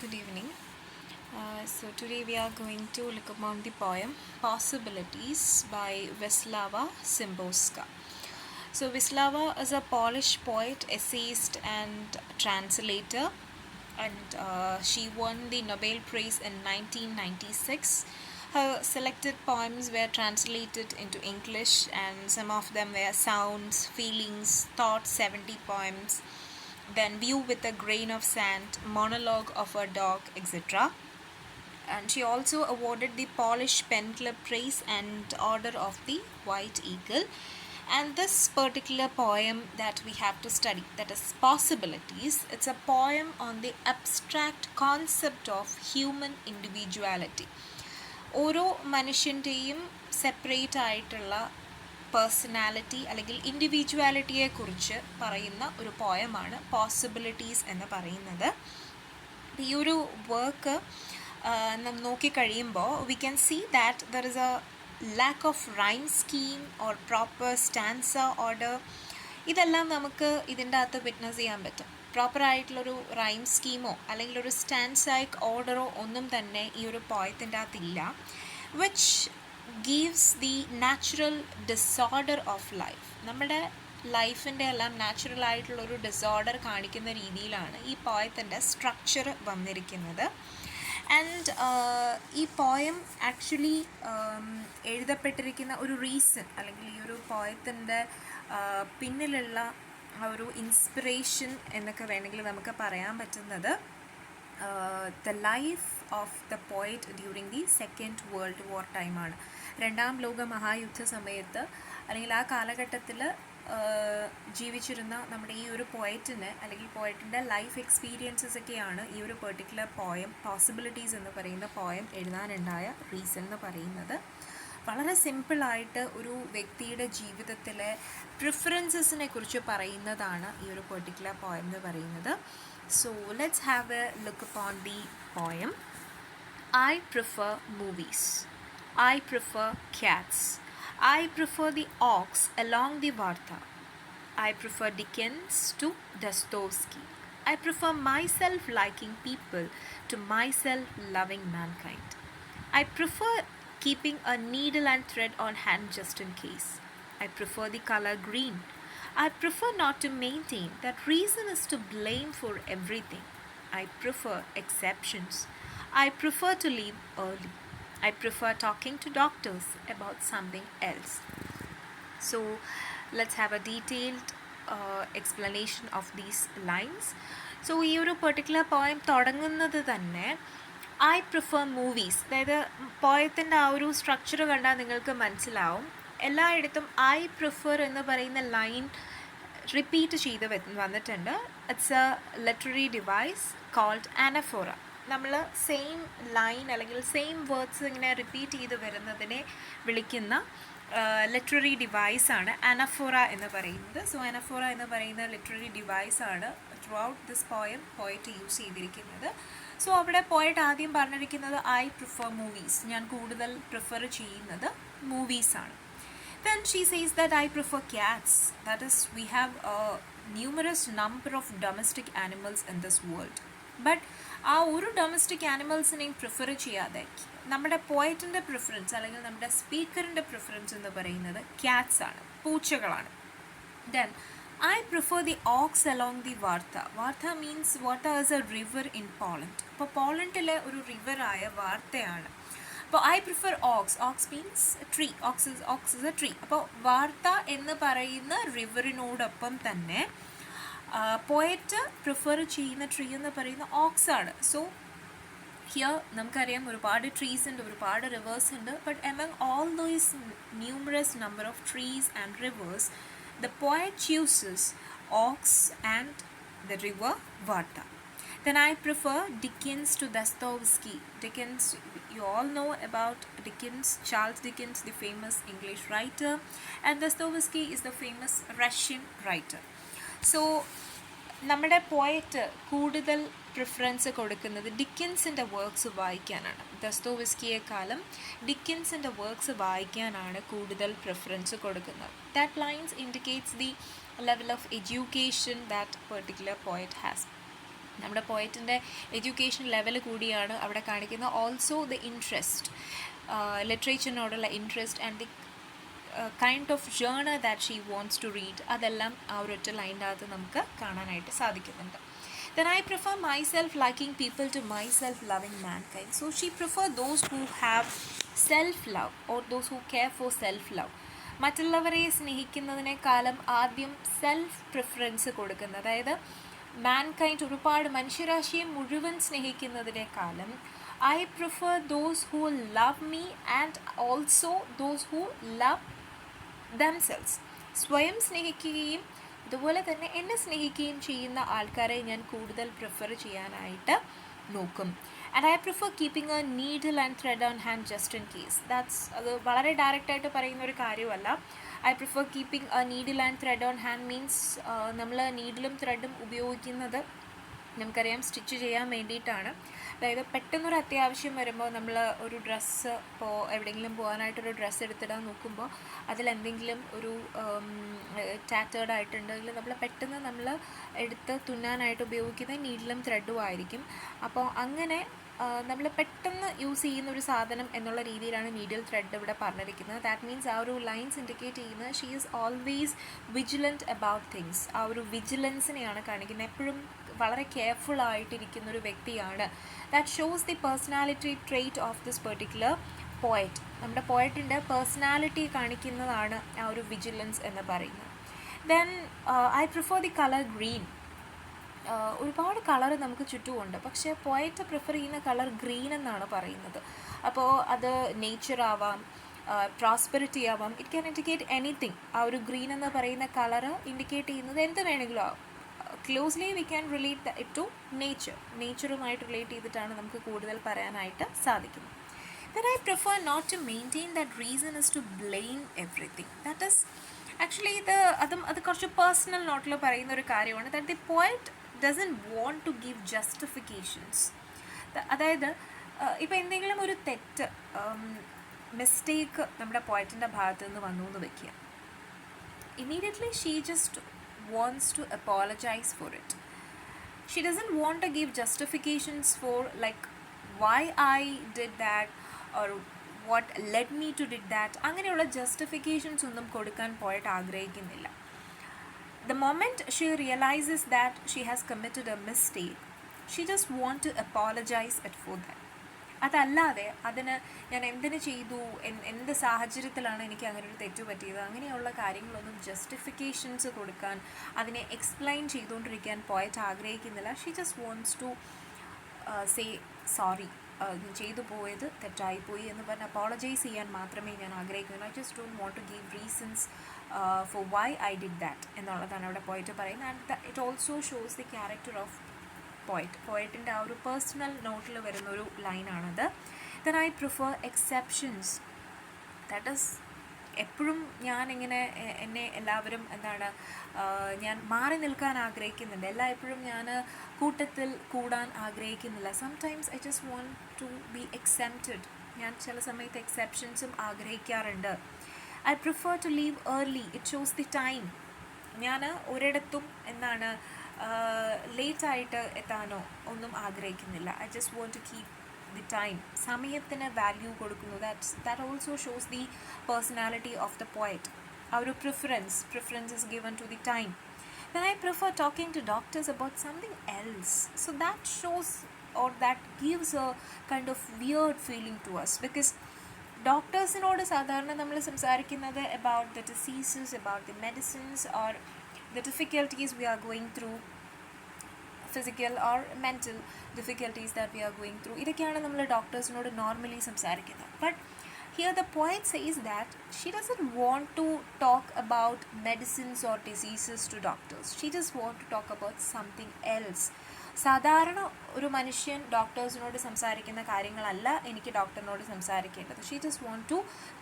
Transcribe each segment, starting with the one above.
Good evening. So today we are going to look upon the poem Possibilities by Wislawa Szymborska. So Wislawa is a Polish poet, essayist and translator, and she won the Nobel Prize in 1996. Her selected poems were translated into English, and some of them were Sounds, Feelings, Thoughts, 70 poems, then View with a Grain of Sand, Monologue of a Dog, etc. And she also awarded the Polish Pen Club Prize and Order of the White Eagle. And this particular poem that we have to study, that is Possibilities, it's a poem on the abstract concept of human individuality. ഓരോ മനുഷ്യൻ്റെയും separate ആയിട്ടുള്ള personality അല്ലെങ്കിൽ ഇൻഡിവിജ്വാലിറ്റിയെക്കുറിച്ച് പറയുന്ന ഒരു പോയമാണ് possibilities എന്ന് പറയുന്നത്. ഈ ഒരു വർക്ക് നാം നോക്കിക്കഴിയുമ്പോൾ we can see that there is a lack of rhyme scheme or proper stanza order. ഇതെല്ലാം നമുക്ക് ഇതിൻ്റെ അകത്ത് വിറ്റ്നസ് ചെയ്യാൻ പറ്റും. പ്രോപ്പറായിട്ടുള്ളൊരു റൈം സ്കീമോ അല്ലെങ്കിൽ ഒരു സ്റ്റാൻസായിക് ഓർഡറോ ഒന്നും തന്നെ ഈ ഒരു പോയത്തിൻ്റെ അകത്തില്ല, which gives the natural disorder of life. നമ്മുടെ ലൈഫിൻ്റെ എല്ലാം നാച്ചുറൽ ആയിട്ടുള്ളൊരു ഡിസോർഡർ കാണിക്കുന്ന രീതിയിലാണ് ഈ പോയത്തിൻ്റെ സ്ട്രക്ചർ വന്നിരിക്കുന്നത്. ആൻഡ് ഈ പോയം ആക്ച്വലി എഴുതപ്പെട്ടിരിക്കുന്ന ഒരു റീസൺ അല്ലെങ്കിൽ ഈ ഒരു പോയത്തിൻ്റെ പിന്നിലുള്ള ഒരു ഇൻസ്പിറേഷൻ എന്നൊക്കെ വേണമെങ്കിൽ നമുക്ക് പറയാൻ പറ്റുന്നത് the life of the poet during the second world war ടൈമാണ്. രണ്ടാം ലോക മഹായുദ്ധ സമയത്ത് അല്ലെങ്കിൽ ആ കാലഘട്ടത്തിൽ ജീവിച്ചിരുന്ന നമ്മുടെ ഈ ഒരു പോയറ്റിന് അല്ലെങ്കിൽ പോയറ്റിൻ്റെ ലൈഫ് എക്സ്പീരിയൻസസ് ഒക്കെയാണ് ഈ ഒരു പെർട്ടിക്കുലർ പോയം പോസിബിലിറ്റീസ് എന്ന് പറയുന്ന പോയം എഴുതാനുണ്ടായ റീസൺ എന്ന് പറയുന്നത്. വളരെ സിമ്പിളായിട്ട് ഒരു വ്യക്തിയുടെ ജീവിതത്തിലെ പ്രിഫറൻസസിനെ കുറിച്ച് പറയുന്നതാണ് ഈ ഒരു പെർട്ടിക്കുലർ പോയം എന്ന് പറയുന്നത്. So let's have A look upon the poem. I prefer movies. I prefer cats. I prefer the ox along the Varta. I prefer Dickens to Dostoevsky. I prefer myself liking people to myself loving mankind. I prefer keeping a needle and thread on hand just in case. I prefer the color green. I prefer not to maintain that reason is to blame for everything. I prefer exceptions. I prefer to leave early. I prefer talking to doctors about something else. So let's have a detailed explanation of these lines. So ഈ ഒരു particular poem തുടങ്ങുന്നത് തന്നെ I prefer movies, അതായത് പോയത്തിൻ്റെ ആ ഒരു structure കണ്ടാൽ നിങ്ങൾക്ക് മനസ്സിലാവും. എല്ലായിടത്തും ഐ പ്രിഫർ എന്ന് പറയുന്ന ലൈൻ റിപ്പീറ്റ് ചെയ്ത് വന്നിട്ടുണ്ട്. It's a literary device called anaphora. നമ്മൾ സെയിം ലൈൻ അല്ലെങ്കിൽ സെയിം വേർഡ്സ് ഇങ്ങനെ റിപ്പീറ്റ് ചെയ്ത് വരുന്നതിനെ വിളിക്കുന്ന ലിറ്റററി ഡിവൈസാണ് അനഫോറ എന്ന് പറയുന്നത്. സോ അനഫോറ എന്ന് പറയുന്ന ലിറ്റററി ഡിവൈസാണ് throughout this poem poet use ചെയ്തിരിക്കുന്നത്. സോ അവിടെ പോയറ്റ് ആദ്യം പറഞ്ഞിരിക്കുന്നത് ഐ പ്രിഫർ മൂവീസ്, ഞാൻ കൂടുതൽ പ്രിഫർ ചെയ്യുന്നത് മൂവീസാണ്. Then she says that I prefer cats. That is, we have a numerous number of domestic animals in this world. But ആ ഒരു domestic ആനിമൽസിനെയും prefer ചെയ്യാതെ നമ്മുടെ പോയറ്റിൻ്റെ പ്രിഫറൻസ് അല്ലെങ്കിൽ നമ്മുടെ സ്പീക്കറിൻ്റെ പ്രിഫറൻസ് എന്ന് പറയുന്നത് ക്യാറ്റ്സ് ആണ്, പൂച്ചകളാണ്. Then I prefer the oaks along the Warta. Warta means Warta is a river in Poland. അപ്പോൾ പോളണ്ടിലെ ഒരു റിവറായ വാർത്തയാണ്. അപ്പോൾ I prefer oaks. Oaks means tree. Oaks is a tree. അപ്പോൾ വാർത്ത എന്ന് പറയുന്ന റിവറിനോടൊപ്പം തന്നെ പോയറ്റ് പ്രിഫർ ചെയ്യുന്ന ട്രീ എന്ന് പറയുന്ന ഓക്സ് ആണ്. സോ ഹിയർ നമുക്കറിയാം ഒരുപാട് ട്രീസ് ഉണ്ട്, ഒരുപാട് റിവേഴ്സ് ഉണ്ട്. But among all those numerous number of trees and rivers the poet chooses oaks and the river വാർത്ത. Then I prefer Dickens to Dostoevsky. Dickens, you all know about Dickens, Charles Dickens, the famous English writer, and Dostoevsky is the famous Russian writer. So നമ്മുടെ poet കൂടുതൽ preference കൊടുക്കുന്നത് ഡിക്കൻസിൻ്റെ works വായിക്കാനാണ്. ദസ്തോവസ്കിയെക്കാളും ഡിക്കൻസിൻ്റെ works വായിക്കാനാണ് കൂടുതൽ preference കൊടുക്കുന്നത്. That lines indicates the level of education that particular poet has. നമ്മുടെ പോയറ്റിൻ്റെ education level കൂടിയാണ് അവിടെ കാണിക്കുന്നത്. ഓൾസോ ദ ഇൻട്രസ്റ്റ്, ലിറ്ററേച്ചറിനോടുള്ള interest and the kind of genre that she wants to read, അതെല്ലാം ആ ഒരൊറ്റ ലൈൻ്റെ അകത്ത് നമുക്ക് കാണാനായിട്ട് സാധിക്കുന്നുണ്ട്. Then I prefer myself liking people to myself loving mankind. So she prefer those who have self-love or those who care for self-love. മറ്റുള്ളവരെ സ്നേഹിക്കുന്നതിനേക്കാളും ആദ്യം self preference കൊടുക്കുന്നത്, അതായത് മാൻകൈൻഡ്, ഒരുപാട് മനുഷ്യരാശിയെ മുഴുവൻ സ്നേഹിക്കുന്നതിനേക്കാളും I prefer those who love me and also those who love themselves. സ്വയം സ്നേഹിക്കുകയും അതുപോലെ തന്നെ എന്നെ സ്നേഹിക്കുകയും ചെയ്യുന്ന ആൾക്കാരെ ഞാൻ കൂടുതൽ പ്രിഫർ ചെയ്യാനായിട്ട് നോക്കും. And I prefer keeping A needle and thread on hand just in case. അത് വളരെ ഡയറക്റ്റായിട്ട് പറയുന്ന ഒരു കാര്യമല്ല. I prefer keeping A needle and thread on hand means നമ്മൾ നീഡിലും ത്രെഡും ഉപയോഗിക്കുന്നത് നമുക്കറിയാം സ്റ്റിച്ച് ചെയ്യാൻ വേണ്ടിയിട്ടാണ്. അതായത് പെട്ടെന്നൊരു അത്യാവശ്യം വരുമ്പോൾ നമ്മൾ ഒരു ഡ്രസ്സ് ഇപ്പോൾ എവിടെയെങ്കിലും പോകാനായിട്ടൊരു ഡ്രസ്സ് എടുത്തിടാൻ നോക്കുമ്പോൾ അതിലെന്തെങ്കിലും ഒരു ടാറ്റേർഡ് ആയിട്ടുണ്ടെങ്കിൽ നമ്മൾ പെട്ടെന്ന് നമ്മൾ എടുത്ത് തുന്നാനായിട്ട് ഉപയോഗിക്കുന്ന നീഡിലും ത്രെഡും ആയിരിക്കും. അപ്പോൾ അങ്ങനെ നമ്മൾ പെട്ടെന്ന് യൂസ് ചെയ്യുന്ന ഒരു സാധനം എന്നുള്ള രീതിയിലാണ് നീഡിൽ ത്രെഡ് ഇവിടെ പറഞ്ഞിരിക്കുന്നത്. ദാറ്റ് മീൻസ് ആ ഒരു ലൈൻസ് ഇൻഡിക്കേറ്റ് ചെയ്യുന്നത് she is always vigilant about things. ആ ഒരു വിജിലൻസിനെയാണ് കാണിക്കുന്നത്. എപ്പോഴും വളരെ കെയർഫുൾ ആയിട്ടിരിക്കുന്ന ഒരു വ്യക്തിയാണ്. That shows the personality trait of this particular poet. നമ്മുടെ പോയറ്റിൻ്റെ പേഴ്സണാലിറ്റി കാണിക്കുന്നതാണ് ആ ഒരു വിജിലൻസ് എന്ന് പറയുന്നത്. Then I prefer the colour green. ഒരുപാട് കളർ നമുക്ക് ചുറ്റുമുണ്ട്, പക്ഷേ പോയറ്റ് പ്രിഫർ ചെയ്യുന്ന കളർ ഗ്രീൻ എന്നാണ് പറയുന്നത്. അപ്പോൾ അത് നേച്ചർ ആവാം, പ്രോസ്പെറിറ്റി ആവാം, ഇറ്റ് ക്യാൻ ഇൻഡിക്കേറ്റ് എനിത്തിങ്. ആ ഒരു ഗ്രീൻ എന്ന് പറയുന്ന കളറ് ഇൻഡിക്കേറ്റ് ചെയ്യുന്നത് എന്ത് വേണമെങ്കിലും ആവും. Closely we can relate it to നേച്ചറുമായിട്ട് റിലേറ്റ് ചെയ്തിട്ടാണ് നമുക്ക് കൂടുതൽ പറയാനായിട്ട് സാധിക്കുന്നത്. Then I prefer not to maintain that reason is to blame everything. That is actually അത് കുറച്ച് പേഴ്സണൽ നോട്ടിൽ പറയുന്ന ഒരു കാര്യമാണ്. That the poet doesn't want to give justifications. അതായത് ഇപ്പോൾ എന്തെങ്കിലും ഒരു തെറ്റ്, മിസ്റ്റേക്ക് നമ്മുടെ പോയറ്റിൻ്റെ ഭാഗത്ത് നിന്ന് വന്നു എന്ന് വയ്ക്കുക, immediately she just wants to apologize for it. She doesn't want to give justifications for like why I did that or what led me to did that. അങ്ങനെയുള്ള ജസ്റ്റിഫിക്കേഷൻസ് ഒന്നും കൊടുക്കാൻ പോയിട്ട് ആഗ്രഹിക്കുന്നില്ല. The moment she realizes that she has committed a mistake, she just want to apologize for that. അതല്ലാതെ അതിന് ഞാൻ എന്തിനു ചെയ്തു, എന്ത് സാഹചര്യത്തിലാണ് എനിക്ക് അങ്ങനെ ഒരു തെറ്റ് പറ്റിയത്, അങ്ങനെയുള്ള കാര്യങ്ങളൊന്നും ജസ്റ്റിഫിക്കേഷൻസ് കൊടുക്കാൻ, അതിനെ എക്സ്പ്ലെയിൻ ചെയ്തുകൊണ്ടിരിക്കാൻ പോയിട്ട് ആഗ്രഹിക്കുന്നില്ല. She just wants to say sorry, ചെയ്തു പോയത് തെറ്റായിപ്പോയി എന്ന് പറഞ്ഞ് അപ്പോളജൈസ് ചെയ്യാൻ മാത്രമേ ഞാൻ ആഗ്രഹിക്കുന്നുള്ളൂ. I just don't want to give reasons for why I did that എന്നുള്ളതാണ് അവിടെ പോയിട്ട് പറയുന്നത്. And it also shows the character of പോയറ്റിൻ്റെ ആ ഒരു പേഴ്സണൽ നോട്ടിൽ വരുന്നൊരു ലൈനാണത്. Then I prefer exceptions. That is എപ്പോഴും ഞാനിങ്ങനെ എന്നെ എല്ലാവരും ഞാൻ മാറി നിൽക്കാൻ ആഗ്രഹിക്കുന്നുണ്ട്, എപ്പോഴും ഞാൻ കൂട്ടത്തിൽ കൂടാൻ ആഗ്രഹിക്കുന്നില്ല. Sometimes I just want to be excepted. ഞാൻ ചില സമയത്ത് എക്സെപ്ഷൻസും ആഗ്രഹിക്കാറുണ്ട്. I prefer to leave early. It shows the time. ഞാൻ ഒരിടത്തും ലേറ്റായിട്ട് എത്താനോ ഒന്നും ആഗ്രഹിക്കുന്നില്ല. I just want to keep the time. സമയത്തിന് വാല്യൂ കൊടുക്കുന്നു. that also shows the personality of the poet. Our preference is given to the time. Then I prefer talking to doctors about something else. So that shows or that gives a kind of weird feeling to us, because ഡോക്ടേഴ്സിനോട് സാധാരണ നമ്മൾ സംസാരിക്കുന്നത് about the diseases, about the medicines or the difficulties we are going through, physical or mental difficulties that we are going through. ഇതൊക്കെയാണ് നമ്മൾ ഡോക്ടേഴ്സിനോട് normally സംസാരിക്കുന്നത്. But here the poet says that she doesn't want to talk about medicines or diseases to doctors. She just want to talk about something else. സാധാരണ ഒരു മനുഷ്യൻ ഡോക്ടേഴ്സിനോട് സംസാരിക്കുന്ന കാര്യങ്ങളല്ല എനിക്ക് ഡോക്ടറിനോട് സംസാരിക്കേണ്ടത്. She just want to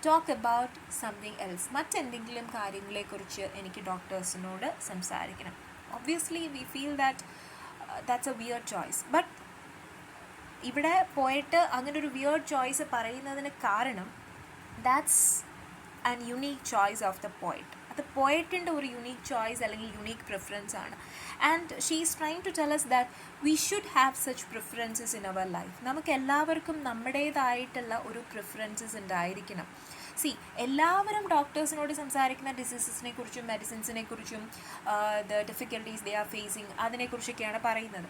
talk about something else. മറ്റെന്തെങ്കിലും കാര്യങ്ങളെക്കുറിച്ച് എനിക്ക് ഡോക്ടേഴ്സിനോട് സംസാരിക്കണം. Obviously we feel that's a weird choice. But ഇവിടെ പോയിട്ട് അങ്ങനെ ഒരു വിയേർഡ് ചോയ്സ് പറയുന്നതിന് കാരണം that's an unique choice of the poet. അത് പോയറ്റിൻ്റെ ഒരു യുണീക്ക് ചോയ്സ് അല്ലെങ്കിൽ യുണീക്ക് പ്രിഫറൻസ് ആണ്. And she is trying to tell us that we should have such preferences in our life. നമുക്ക് എല്ലാവർക്കും നമ്മുടേതായിട്ടുള്ള ഒരു പ്രിഫറൻസസ് ഉണ്ടായിരിക്കണം. എല്ലാവരും ഡോക്ടേഴ്സിനോട് സംസാരിക്കുന്ന ഡിസീസസിനെ കുറിച്ചും മെഡിസിൻസിനെ കുറിച്ചും the difficulties they are facing അതിനെക്കുറിച്ചൊക്കെയാണ് പറയുന്നത്.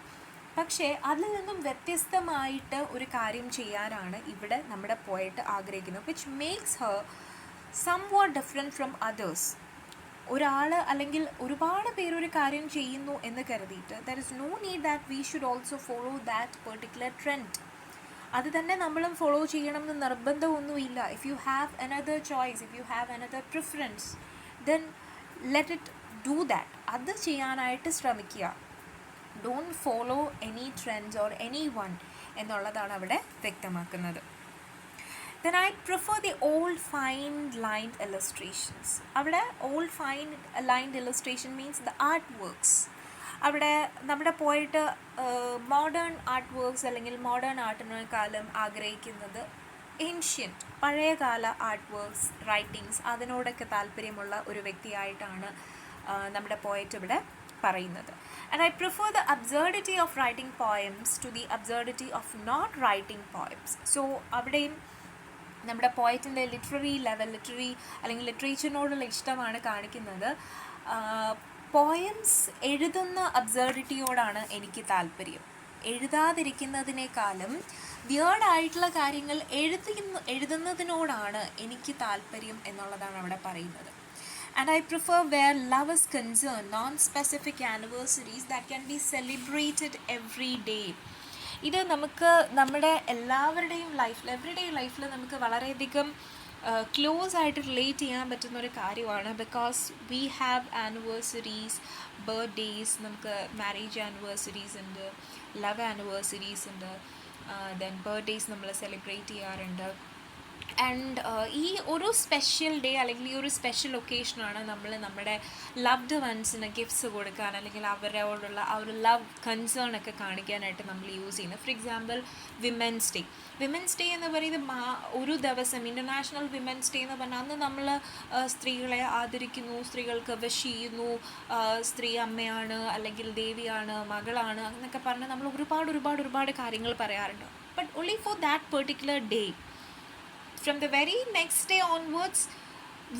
പക്ഷേ അതിൽ നിന്നും വ്യത്യസ്തമായിട്ട് ഒരു കാര്യം ചെയ്യാനാണ് ഇവിടെ നമ്മുടെ പോയറ്റ് ആഗ്രഹിക്കുന്നത്, which makes her somewhat different from others. ഒരാൾ അല്ലെങ്കിൽ ഒരുപാട് പേരൊരു കാര്യം ചെയ്യുന്നു എന്ന് കരുതിയിട്ട് there is no need that we should also follow that particular trend. അത് തന്നെ നമ്മളും ഫോളോ ചെയ്യണമെന്ന് നിർബന്ധമൊന്നുമില്ല. If you have another choice, if you have another preference, then let it do that. അത് ചെയ്യാനായിട്ട് ശ്രമിക്കുക. Don't follow any trends or any one എന്നുള്ളതാണ് അവിടെ വ്യക്തമാക്കുന്നത്. Then I prefer the old fine lined illustrations. അവിടെ old fine lined illustration means the artworks. അവിടെ നമ്മുടെ പോയിട്ട് മോഡേൺ ആർട്ട് വർക്ക്സ് അല്ലെങ്കിൽ മോഡേൺ ആർട്ടിനേക്കാളും ആഗ്രഹിക്കുന്നത് ഏൻഷ്യൻറ്റ് പഴയകാല ആർട്ട് വർക്ക്സ്, റൈറ്റിങ്സ്, അതിനോടൊക്കെ താല്പര്യമുള്ള ഒരു വ്യക്തിയായിട്ടാണ് നമ്മുടെ പോയറ്റ് ഇവിടെ പറയുന്നത്. And I prefer the absurdity of writing poems to the absurdity of not writing poems. So അവിടെയും നമ്മുടെ പോയറ്റിൻ്റെ ലിറ്റററി അല്ലെങ്കിൽ ലിറ്ററേച്ചറിനോടുള്ള ഇഷ്ടമാണ് കാണിക്കുന്നത്. പോയംസ് എഴുതുന്ന അബ്സർഡിറ്റിയോടാണ് എനിക്ക് താല്പര്യം. എഴുതാതിരിക്കുന്നതിനേക്കാളും വിയേർഡായിട്ടുള്ള കാര്യങ്ങൾ എഴുതുന്നതിനോടാണ് എനിക്ക് താല്പര്യം എന്നുള്ളതാണ് അവിടെ പറയുന്നത്. And I prefer where love is concerned, non-specific anniversaries that can be celebrated every day. ഇത് നമുക്ക് നമ്മുടെ എല്ലാവരുടെയും ലൈഫിൽ, എവറിഡേ ലൈഫിൽ നമുക്ക് വളരെയധികം ക്ലോസ് ആയിട്ട് റിലേറ്റ് ചെയ്യാൻ പറ്റുന്നൊരു കാര്യമാണ്. Because we have anniversaries, birthdays, നമുക്ക് മാരേജ് ആനിവേഴ്സറീസ് ഉണ്ട്, ലവ് ആനിവേഴ്സറീസ് ഉണ്ട്, ദെൻ ബർത്ത്ഡേയ്സ് നമ്മൾ സെലിബ്രേറ്റ് ചെയ്യാറുണ്ട്. ആൻഡ് ഈ ഒരു സ്പെഷ്യൽ ഡേ അല്ലെങ്കിൽ ഈ ഒരു സ്പെഷ്യൽ ഒക്കേഷനാണ് നമ്മൾ നമ്മുടെ ലവ്ഡ് വൺസിന് ഗിഫ്റ്റ്സ് കൊടുക്കാൻ അല്ലെങ്കിൽ അവരോടുള്ള ആ ഒരു ലവ് കൺസേൺ ഒക്കെ കാണിക്കാനായിട്ട് നമ്മൾ യൂസ് ചെയ്യുന്നത്. ഫോർ എക്സാമ്പിൾ വിമൻസ് ഡേ എന്ന് പറയുന്നത് ഒരു ദിവസം ഇൻ്റർനാഷണൽ വിമൻസ് ഡേ എന്ന് പറഞ്ഞാൽ അന്ന് നമ്മൾ സ്ത്രീകളെ ആദരിക്കുന്നു, സ്ത്രീകൾക്ക് വിഷ് ചെയ്യുന്നു, സ്ത്രീ അമ്മയാണ് അല്ലെങ്കിൽ ദേവിയാണ്, മകളാണ് എന്നൊക്കെ പറഞ്ഞ് നമ്മൾ ഒരുപാട് കാര്യങ്ങൾ പറയാറുണ്ട്. But only for that particular day. From the very next day onwards,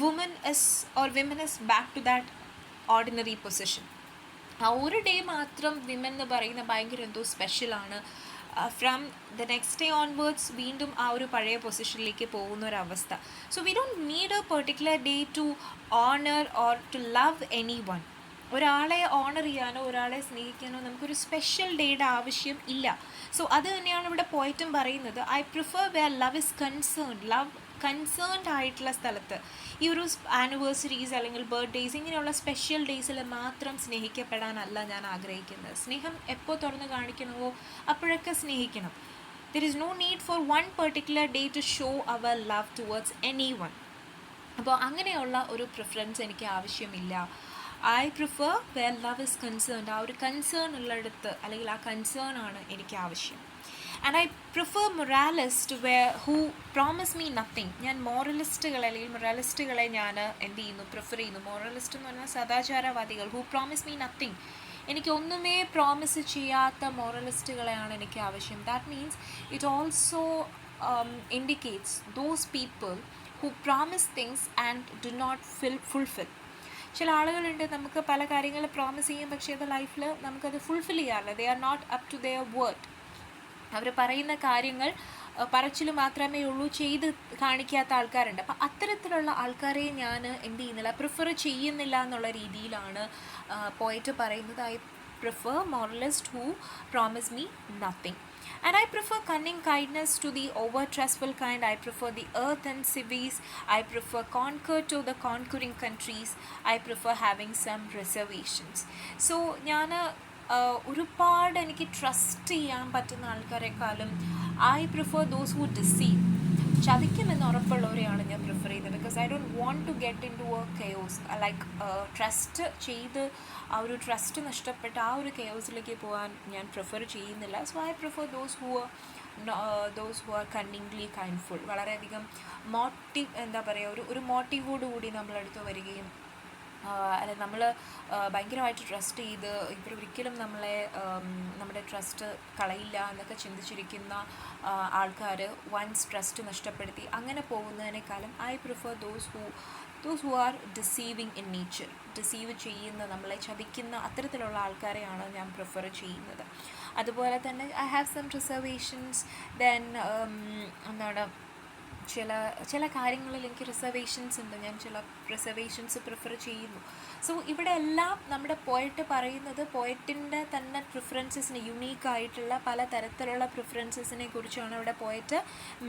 women is back to that ordinary position. ആ ഒരു ഡേ മാത്രം വിമൻ എന്ന് പറയുന്ന ഭയങ്കര എന്തോ സ്പെഷ്യലാണ്. From the next day onwards വീണ്ടും ആ ഒരു പഴയ പൊസിഷനിലേക്ക് പോകുന്ന ഒരവസ്ഥ. So we don't need a particular day to honour or to love any one. ഒരാളെ ഓണർ ചെയ്യാനോ ഒരാളെ സ്നേഹിക്കാനോ നമുക്കൊരു സ്പെഷ്യൽ ഡേയുടെ ആവശ്യം ഇല്ല. സോ അത് തന്നെയാണ് ഇവിടെ പോയിട്ടും പറയുന്നത്. I prefer where love is concerned ആയിട്ടുള്ള സ്ഥലത്ത് ഈ ഒരു ആനിവേഴ്സറീസ് അല്ലെങ്കിൽ ബർത്ത്ഡേയ്സ് ഇങ്ങനെയുള്ള സ്പെഷ്യൽ ഡേയ്സിൽ മാത്രം സ്നേഹിക്കപ്പെടാനല്ല ഞാൻ ആഗ്രഹിക്കുന്നത്. സ്നേഹം എപ്പോൾ തുറന്ന് കാണിക്കണമോ അപ്പോഴൊക്കെ സ്നേഹിക്കണം. There is no need for one particular day to show our love towards any one. അപ്പോൾ അങ്ങനെയുള്ള ഒരു പ്രിഫറൻസ് എനിക്ക് ആവശ്യമില്ല. I prefer where love is concerned. ആ ഒരു കൺസേൺ ഉള്ളിടത്ത് അല്ലെങ്കിൽ ആ കൺസേൺ ആണ് എനിക്ക് ആവശ്യം. And I prefer moralist who promise me nothing. ഞാൻ മൊറാലിസ്റ്റുകളെ ഞാൻ എന്ത് ചെയ്യുന്നു, പ്രിഫർ ചെയ്യുന്നു. മൊറാലിസ്റ്റ് എന്ന് പറഞ്ഞാൽ സദാചാരവാദികൾ. Who promise me nothing. എനിക്കൊന്നുമേ പ്രോമിസ് ചെയ്യാത്ത മൊറലിസ്റ്റുകളെയാണ് എനിക്ക് ആവശ്യം. That means it also indicates those people who promise things and do not fulfil. ചില ആളുകളുണ്ട്, നമുക്ക് പല കാര്യങ്ങൾ പ്രോമിസ് ചെയ്യും, പക്ഷേ അത് ലൈഫിൽ നമുക്കത് ഫുൾഫിൽ ചെയ്യാറില്ല. They are not up to their word. അവർ പറയുന്ന കാര്യങ്ങൾ പറച്ചിൽ മാത്രമേ ഉള്ളൂ, ചെയ്ത് കാണിക്കാത്ത ആൾക്കാരുണ്ട്. അപ്പം അത്തരത്തിലുള്ള ആൾക്കാരെ ഞാൻ എന്ത് ചെയ്യുന്നില്ല, പ്രിഫർ ചെയ്യുന്നില്ല എന്നുള്ള രീതിയിലാണ് പോയിട്ട് പറയുന്നത്. I prefer moralist who promise me nothing. And I prefer cunning kindness to the over-trustful kind. I prefer the earth and cities. I prefer conquer to the conquering countries. I prefer having some reservations. So ഞാൻ ഒരുപാട് എനിക്ക് trust ചെയ്യാൻ പറ്റുന്ന ആൾക്കാരെക്കാളും I prefer those who deceive. ചതിക്കുമെന്ന് ഉറപ്പുള്ളവരെയാണ് ഞാൻ prefer ചെയ്യുന്നത്. Because I don't want to get into a chaos. Like trust ചെയ്ത് ആ ഒരു ട്രസ്റ്റ് നഷ്ടപ്പെട്ട് ആ ഒരു കെയോസിലേക്ക് പോകാൻ ഞാൻ പ്രിഫർ ചെയ്യുന്നില്ല. So I prefer those who are cunningly kindful. വളരെയധികം മോട്ടീവ്, എന്താ പറയുക, ഒരു മോട്ടീവോടുകൂടി നമ്മളടുത്ത് വരികയും അല്ല നമ്മൾ ഭയങ്കരമായിട്ട് ട്രസ്റ്റ് ചെയ്ത് ഇവരൊരിക്കലും നമ്മളെ നമ്മുടെ ട്രസ്റ്റ് കളയില്ല എന്നൊക്കെ ചിന്തിച്ചിരിക്കുന്ന ആൾക്കാർ വൺസ് ട്രസ്റ്റ് നഷ്ടപ്പെടുത്തി അങ്ങനെ പോകുന്നതിനേക്കാളും I prefer those who are deceiving in nature. Deceive ചെയ്യുന്ന, നമ്മളെ ചതിക്കുന്ന അത്തരത്തിലുള്ള ആൾക്കാരെയാണ് ഞാൻ പ്രിഫർ ചെയ്യുന്നത്. അതുപോലെ തന്നെ I have some reservations. Then എന്താണ്, ചില കാര്യങ്ങളിൽ എനിക്ക് റിസർവേഷൻസ് ഉണ്ട്. ഞാൻ ചില റിസർവേഷൻസ് പ്രിഫർ ചെയ്യുന്നു. സോ ഇവിടെ എല്ലാം നമ്മുടെ പോയറ്റ് പറയുന്നത് പോയറ്റിൻ്റെ തന്നെ പ്രിഫറൻസസിന്, യുണീക്കായിട്ടുള്ള പല തരത്തിലുള്ള പ്രിഫറൻസസിനെ കുറിച്ചാണ് ഇവിടെ പോയറ്റ്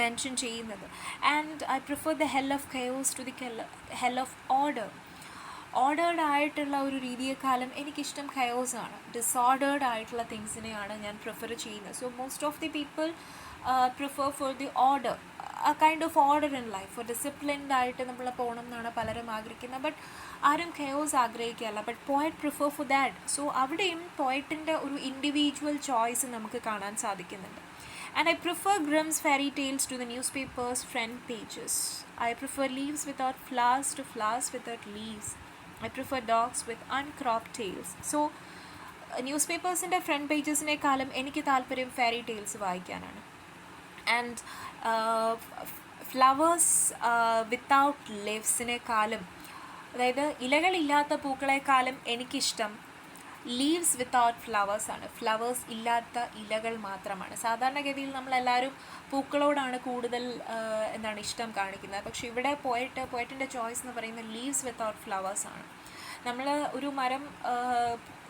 മെൻഷൻ ചെയ്യുന്നത്. And I prefer the hell of chaos to the hell of order. Ordered ആയിട്ടുള്ള ഒരു രീതിയെക്കാളും എനിക്കിഷ്ടം കയോസാണ്. ഡിസോർഡേർഡ് ആയിട്ടുള്ള തിങ്സിനെയാണ് ഞാൻ പ്രിഫർ ചെയ്യുന്നത്. So most of the people prefer for the order, a kind of order in life. For disciplined ആയിട്ട് നമ്മൾ പോകണം എന്നാണ് പലരും ആഗ്രഹിക്കുന്നത്. ബട്ട് ആരും കെയോസ് ആഗ്രഹിക്കുകയല്ല. But poet prefer for that. So അവിടെയും പോയറ്റിൻ്റെ ഒരു ഇൻഡിവിജ്വൽ ചോയ്സ് നമുക്ക് കാണാൻ സാധിക്കുന്നുണ്ട്. And I prefer Grimm's fairy tales to the newspaper's front pages. I prefer leaves without flowers to flowers without leaves. I prefer dogs with uncropped tails. So ന്യൂസ്പേപ്പേഴ്സിൻ്റെ front പേജസിനേക്കാളും എനിക്ക് താല്പര്യം ഫെയറി ടെയിൽസ് വായിക്കാനാണ്. And flowers without ലീവ്സിനേക്കാളും, അതായത് ഇലകളില്ലാത്ത പൂക്കളെക്കാളും എനിക്കിഷ്ടം leaves without ഫ്ലവേഴ്സാണ്. Flowers ഇല്ലാത്ത ഇലകൾ മാത്രമാണ്. സാധാരണഗതിയിൽ നമ്മളെല്ലാവരും പൂക്കളോടാണ് കൂടുതൽ ഇഷ്ടം കാണിക്കുന്നത്. പക്ഷേ ഇവിടെ പോയറ്റിൻ്റെ ചോയ്സ് എന്ന് പറയുന്നത് ലീവ്സ് വിത്തൗട്ട് ഫ്ലവേഴ്സാണ്. നമ്മൾ ഒരു മരം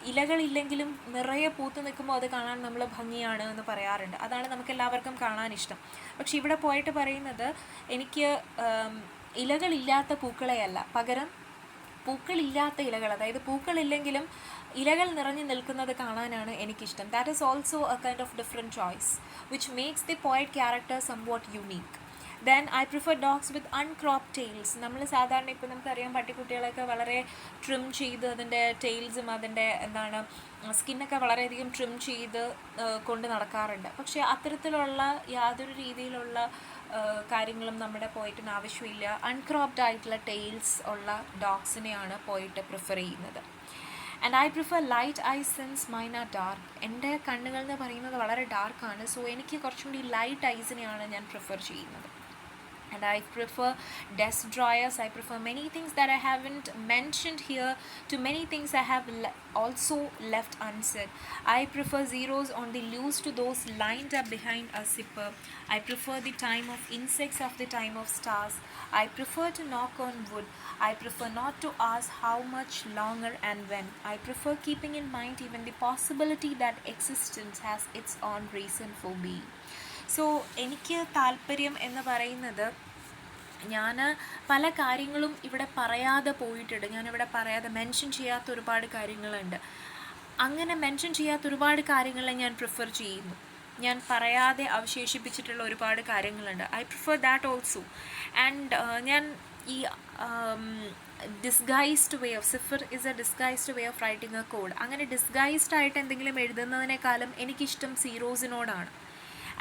ഇലകളില്ലെങ്കിലും നിറയെ പൂത്ത് നിൽക്കുമ്പോൾ അത് കാണാൻ നമ്മൾ ഭംഗിയാണ് എന്ന് പറയാറുണ്ട്. അതാണ് നമുക്ക് എല്ലാവർക്കും കാണാൻ ഇഷ്ടം. പക്ഷെ ഇവിടെ പോയിട്ട് പറയുന്നത് എനിക്ക് ഇലകളില്ലാത്ത പൂക്കളെയല്ല, പകരം പൂക്കളില്ലാത്ത ഇലകൾ, അതായത് പൂക്കളില്ലെങ്കിലും ഇലകൾ നിറഞ്ഞു നിൽക്കുന്നത് കാണാനാണ് എനിക്കിഷ്ടം. That is also a kind of different choice which makes the poet character somewhat unique. Then I prefer dogs with uncrop tails. നമ്മൾ സാധാരണ ഇപ്പോൾ നമുക്കറിയാം പട്ടിക്കുട്ടികളൊക്കെ വളരെ ട്രിം ചെയ്ത് അതിൻ്റെ ടെയിൽസും അതിൻ്റെ സ്കിന്നൊക്കെ വളരെയധികം ട്രിം ചെയ്ത് കൊണ്ട് നടക്കാറുണ്ട്. പക്ഷേ അത്തരത്തിലുള്ള യാതൊരു രീതിയിലുള്ള കാര്യങ്ങളും നമ്മുടെ പോയിറ്റിന് ആവശ്യമില്ല. അൺക്രോപ്ഡ് ആയിട്ടുള്ള ടെയിൽസ് ഉള്ള ഡോഗ്സിനെയാണ് പോയിട്ട് പ്രിഫർ ചെയ്യുന്നത്. And I prefer light eyes since mine are dark. എൻ്റെ കണ്ണുകൾ എന്ന് പറയുന്നത് വളരെ ഡാർക്കാണ്. സോ എനിക്ക് കുറച്ചും കൂടി ലൈറ്റ് ഐസിനെയാണ് ഞാൻ പ്രിഫർ ചെയ്യുന്നത്. And I prefer desk dryers. I prefer many things that I haven't mentioned here to many things I have also left unsaid. I prefer zeros on the loose to those lined up behind a zipper. I prefer the time of insects of the time of stars. I prefer to knock on wood. I prefer not to ask how much longer and when. I prefer keeping in mind even the possibility that existence has its own reason for being. So എനിക്ക് താല്പര്യം എന്ന് പറയുന്നത്, ഞാൻ പല കാര്യങ്ങളും ഇവിടെ പറയാതെ പോയിട്ടുണ്ട്. ഞാനിവിടെ പറയാതെ മെൻഷൻ ചെയ്യാത്ത ഒരുപാട് കാര്യങ്ങളുണ്ട്. അങ്ങനെ മെൻഷൻ ചെയ്യാത്ത ഒരുപാട് കാര്യങ്ങളെ ഞാൻ പ്രിഫർ ചെയ്യുന്നു. ഞാൻ പറയാതെ അവശേഷിപ്പിച്ചിട്ടുള്ള ഒരുപാട് കാര്യങ്ങളുണ്ട്. I prefer that also. And ഞാൻ ഈ disguised way of cipher is a disguised way of writing a code. അങ്ങനെ ഡിസ്ഗൈസ്ഡ് ആയിട്ട് എന്തെങ്കിലും എഴുതുന്നതിനേക്കാളും എനിക്കിഷ്ടം സീറോസിനോടാണ്.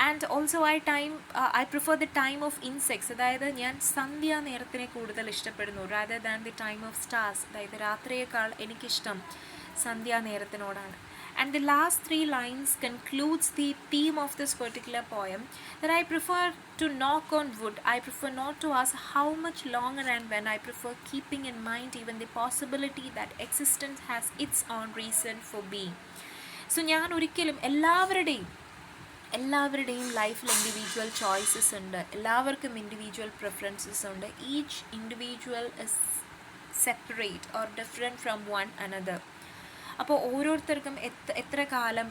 And also I prefer the time of insects. അതായത് ഞാൻ സന്ധ്യാ നേരത്തിനെ കൂടുതൽ ഇഷ്ടപ്പെടുന്നു rather than the time of stars. അതായത് രാത്രിയേക്കാൾ എനിക്കിഷ്ടം സന്ധ്യാ നേരത്തിനോടാണ്. And the last 3 lines concludes the theme of this particular poem, that I prefer to knock on wood. I prefer not to ask how much longer and when. I prefer keeping in mind even the possibility that existence has its own reason for being. So ഞാൻ ഒരിക്കലും എല്ലാവരുടെയും ലൈഫിൽ individual choices ഉണ്ട്. എല്ലാവർക്കും individual preferences ഉണ്ട്. Each individual is separate or different from one another. അപ്പോൾ ഓരോരുത്തർക്കും എത്ര കാലം,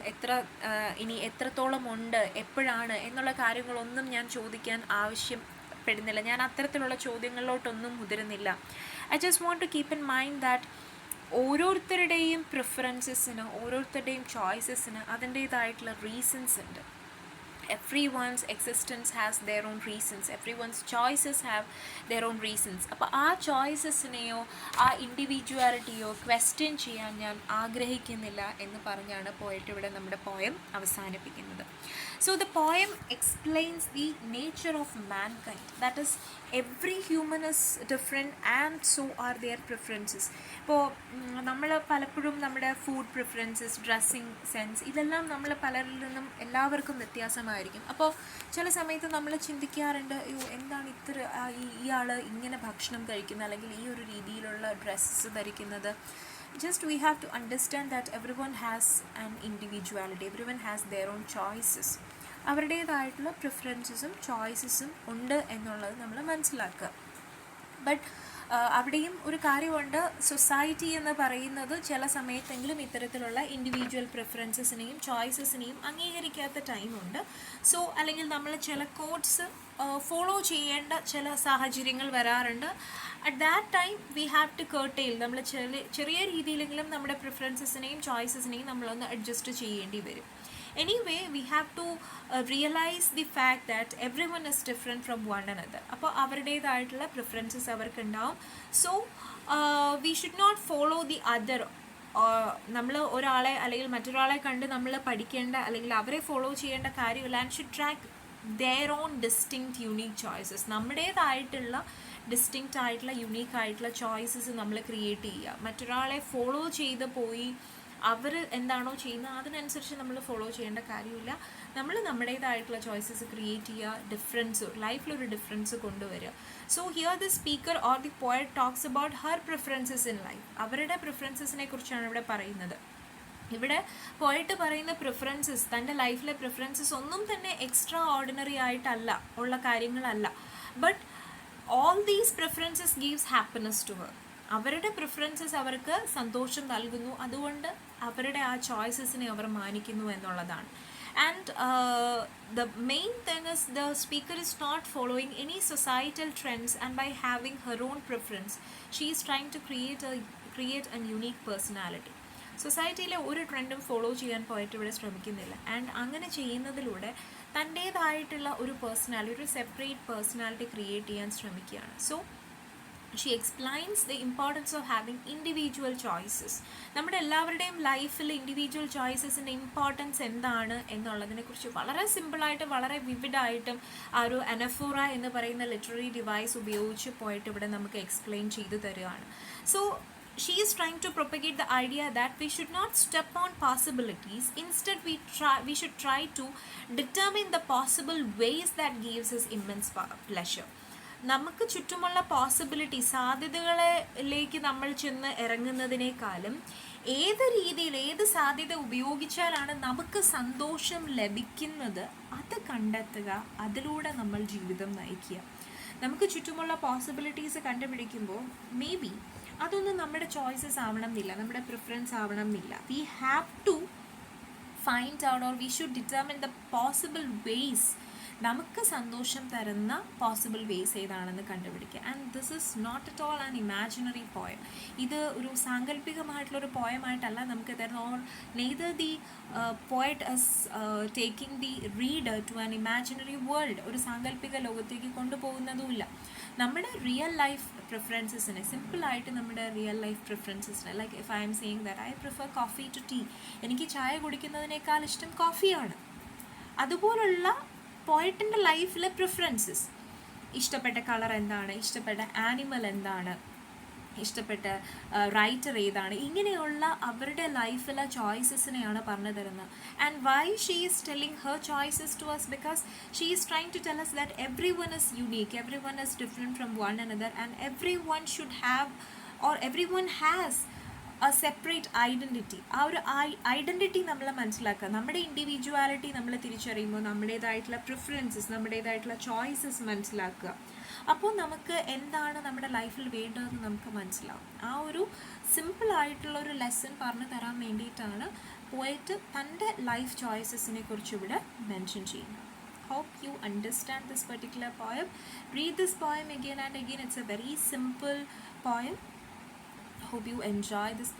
ഇനി എത്രത്തോളം ഉണ്ട്, എപ്പോഴാണ് എന്നുള്ള കാര്യങ്ങളൊന്നും ഞാൻ ചോദിക്കാൻ ആവശ്യപ്പെടുന്നില്ല. ഞാൻ അത്തരത്തിലുള്ള ചോദ്യങ്ങളിലോട്ടൊന്നും മുതിരുന്നില്ല. I just want to keep in mind that ഓരോരുത്തരുടെയും പ്രിഫറൻസസിന്, ഓരോരുത്തരുടെയും ചോയ്സസിന് അതിൻ്റേതായിട്ടുള്ള റീസൺസ് ഉണ്ട്. everyone's existence has their own reasons, everyone's choices have their own reasons. അപ്പോൾ ആ ചോയ്സസിനെയോ ആ ഇൻഡിവിജ്വാലിറ്റിയോ ക്വസ്റ്റ്യൻ ചെയ്യാൻ ഞാൻ ആഗ്രഹിക്കുന്നില്ല എന്ന് പറഞ്ഞാണ് പോയിട്ട് ഇവിടെ നമ്മുടെ പോയം അവസാനിപ്പിക്കുന്നത്. So the poem explains the nature of mankind, that is every human is different and so are their preferences. ഇപ്പോൾ നമ്മൾ പലപ്പോഴും നമ്മുടെ ഫുഡ് പ്രിഫറൻസസ്, ഡ്രസ്സിങ് സെൻസ്, ഇതെല്ലാം നമ്മൾ പലരിൽ നിന്നും എല്ലാവർക്കും വ്യത്യാസമായിരിക്കും. അപ്പോൾ ചില സമയത്ത് നമ്മൾ ചിന്തിക്കാറുണ്ട്, എന്താണ് ഇയാൾ ഇങ്ങനെ ഭക്ഷണം കഴിക്കുന്നത്, അല്ലെങ്കിൽ ഈ ഒരു രീതിയിലുള്ള ഡ്രസ്സ് ധരിക്കുന്നത്. Just we have to understand that everyone has an individuality, everyone has their own choices. അവരുടേതായിട്ടുള്ള പ്രിഫറൻസസും ചോയ്സസും ഉണ്ട് എന്നുള്ളത് നമ്മൾ മനസ്സിലാക്കുക. ബട്ട് അവിടെയും ഒരു കാര്യമുണ്ട്, സൊസൈറ്റി എന്ന് പറയുന്നത് ചില സമയത്തെങ്കിലും ഇത്തരത്തിലുള്ള ഇൻഡിവിജ്വൽ പ്രിഫറൻസസിനെയും ചോയ്സസിനെയും അംഗീകരിക്കാത്ത ടൈമുണ്ട്. സോ അല്ലെങ്കിൽ നമ്മൾ ചില കോഡ്സ് ഫോളോ ചെയ്യേണ്ട ചില സാഹചര്യങ്ങൾ വരാറുണ്ട്. At that time we have to curtail, നമ്മൾ ചെറിയ രീതിയിലെങ്കിലും നമ്മുടെ പ്രിഫറൻസസിനെയും ചോയ്സസിനെയും നമ്മളൊന്ന് അഡ്ജസ്റ്റ് ചെയ്യേണ്ടി വരും. Anyway, we have to realize the fact that everyone is different from one another. അപ്പോൾ അവരുടേതായിട്ടുള്ള പ്രിഫറൻസസ് അവർക്കുണ്ടാവും. So we should not follow the other. നമ്മൾ ഒരാളെ അല്ലെങ്കിൽ മറ്റൊരാളെ കണ്ട് നമ്മൾ പഠിക്കേണ്ട അല്ലെങ്കിൽ അവരെ ഫോളോ ചെയ്യേണ്ട കാര്യമില്ല. And should track their own distinct unique choices. നമ്മുടേതായിട്ടുള്ള ഡിസ്റ്റിങ്ക്റ്റ് ആയിട്ടുള്ള യുണീക്ക് ആയിട്ടുള്ള ചോയ്സസ് നമ്മൾ ക്രിയേറ്റ് ചെയ്യുക. മറ്റൊരാളെ ഫോളോ ചെയ്ത് പോയി അവർ എന്താണോ ചെയ്യുന്നത് അതിനനുസരിച്ച് നമ്മൾ ഫോളോ ചെയ്യേണ്ട കാര്യമില്ല. നമ്മൾ നമ്മുടേതായിട്ടുള്ള ചോയ്സസ് ക്രിയേറ്റ് ചെയ്യുക, ഡിഫറൻസ് ലൈഫിലൊരു ഡിഫറൻസ് കൊണ്ടുവരിക. So here the speaker or the poet talks about Har preferences in life. അവരുടെ പ്രിഫറൻസസിനെ കുറിച്ചാണ് ഇവിടെ പറയുന്നത്. ഇവിടെ പോയിട്ട് പറയുന്ന പ്രിഫറൻസസ്, തൻ്റെ ലൈഫിലെ പ്രിഫറൻസസ് ഒന്നും തന്നെ എക്സ്ട്രാ ഓർഡിനറി ആയിട്ടല്ല ഉള്ള കാര്യങ്ങളല്ല. But all these preferences gives happiness to her. അവരുടെ പ്രിഫറൻസസ് അവർക്ക് സന്തോഷം നൽകുന്നു, അതുകൊണ്ട് അവരുടെ ആ ചോയ്സസിനെ അവർ മാനിക്കുന്നു എന്നുള്ളതാണ്. And the main thing is the speaker is not following any societal trends, and by having her own preference she is trying to create a unique personality. സൊസൈറ്റിയിലെ ഒരു ട്രെൻഡും follow ചെയ്യാൻ പോയിട്ട് ഇവിടെ ശ്രമിക്കുന്നില്ല. ആൻഡ് അങ്ങനെ ചെയ്യുന്നതിലൂടെ തൻ്റേതായിട്ടുള്ള ഒരു പേഴ്സണാലിറ്റി, ഒരു സെപ്പറേറ്റ് പേഴ്സണാലിറ്റി ക്രിയേറ്റ് ചെയ്യാൻ ശ്രമിക്കുകയാണ്. So she explains the importance of having individual choices. നമ്മുടെ എല്ലാവരുടെയും ലൈഫിൽ ഇൻഡിവിജ്വൽ ചോയ്സസിൻ്റെ ഇമ്പോർട്ടൻസ് എന്താണ് എന്നുള്ളതിനെക്കുറിച്ച് വളരെ സിമ്പിളായിട്ട് വളരെ വിവിഡായിട്ടും ആ ഒരു അനഫോറ എന്ന് പറയുന്ന ലിറ്റററി ഡിവൈസ് ഉപയോഗിച്ച് പോയിട്ട് ഇവിടെ നമുക്ക് എക്സ്പ്ലെയിൻ ചെയ്തു തരികയാണ്. So she is trying to propagate the idea that we should not step on possibilities. Instead we should try to determine the possible ways that gives us immense pleasure. നമുക്ക് ചുറ്റുമുള്ള possibility, സാധ്യതകളിലേക്ക് നമ്മൾ ചെന്ന് ഇറങ്ങുന്നതിനേക്കാളും ഏത് രീതിയിൽ ഏത് സാധ്യത ഉപയോഗിച്ചാലാണ് നമുക്ക് സന്തോഷം ലഭിക്കുന്നത് അത് കണ്ടെത്തുക, അതിലൂടെ നമ്മൾ ജീവിതം നയിക്കുക. നമുക്ക് ചുറ്റുമുള്ള പോസിബിലിറ്റീസ് കണ്ടുപിടിക്കുമ്പോൾ മേ ബി അതൊന്നും നമ്മുടെ ചോയ്സസ് ആവണം എന്നില്ല, നമ്മുടെ പ്രിഫറൻസ് ആവണം എന്നില്ല. We have to find out or we should determine the possible ways, നമുക്ക് സന്തോഷം തരുന്ന പോസിബിൾ വേസ് ഏതാണെന്ന് കണ്ടുപിടിക്കുക. And this is not at all an imaginary poem. ഇത് ഒരു സാങ്കല്പികമായിട്ടുള്ളൊരു പോയമായിട്ടല്ല നമുക്ക് തരുന്ന. Or neither the poet is taking the reader to an imaginary world, ഒരു സാങ്കല്പിക ലോകത്തേക്ക് കൊണ്ടുപോകുന്നതുമില്ല. നമ്മുടെ റിയൽ ലൈഫ് പ്രിഫറൻസസിനെ, സിമ്പിളായിട്ട് നമ്മുടെ റിയൽ ലൈഫ് പ്രിഫറൻസസിനെ, like if I am saying that I prefer coffee to tea, എനിക്ക് ചായ കുടിക്കുന്നതിനേക്കാൾ ഇഷ്ടം കോഫിയാണ്. അതുപോലുള്ള പോയറ്റിൻ്റെ ലൈഫിലെ പ്രിഫറൻസസ്, ഇഷ്ടപ്പെട്ട കളർ എന്താണ്, ഇഷ്ടപ്പെട്ട ആനിമൽ എന്താണ്, ഇഷ്ടപ്പെട്ട റൈറ്റർ ഏതാണ്, ഇങ്ങനെയുള്ള അവരുടെ ലൈഫിലെ ചോയ്സസിനെയാണ് പറഞ്ഞു തരുന്നത്. And why she is telling her choices to us? Because she is trying to tell us that every one is unique, every one is different from one another, and every one should have or every one has a separate identity. ആ ഒരു identity നമ്മൾ മനസ്സിലാക്കുക. നമ്മുടെ individuality നമ്മൾ തിരിച്ചറിയുമ്പോൾ നമ്മുടേതായിട്ടുള്ള preferences, നമ്മുടേതായിട്ടുള്ള choices മനസ്സിലാക്കുക. അപ്പോൾ നമുക്ക് എന്താണ് നമ്മുടെ ലൈഫിൽ വേണ്ടതെന്ന് നമുക്ക് മനസ്സിലാവും. ആ ഒരു സിമ്പിളായിട്ടുള്ളൊരു ലെസൺ പറഞ്ഞു തരാൻ വേണ്ടിയിട്ടാണ് പോയിട്ട് തൻ്റെ ലൈഫ് ചോയ്സസിനെ കുറിച്ച് ഇവിടെ മെൻഷൻ ചെയ്യുന്നത്. Hope you understand this particular poem. Read this poem again and again. It's a very simple poem. Hope you enjoy this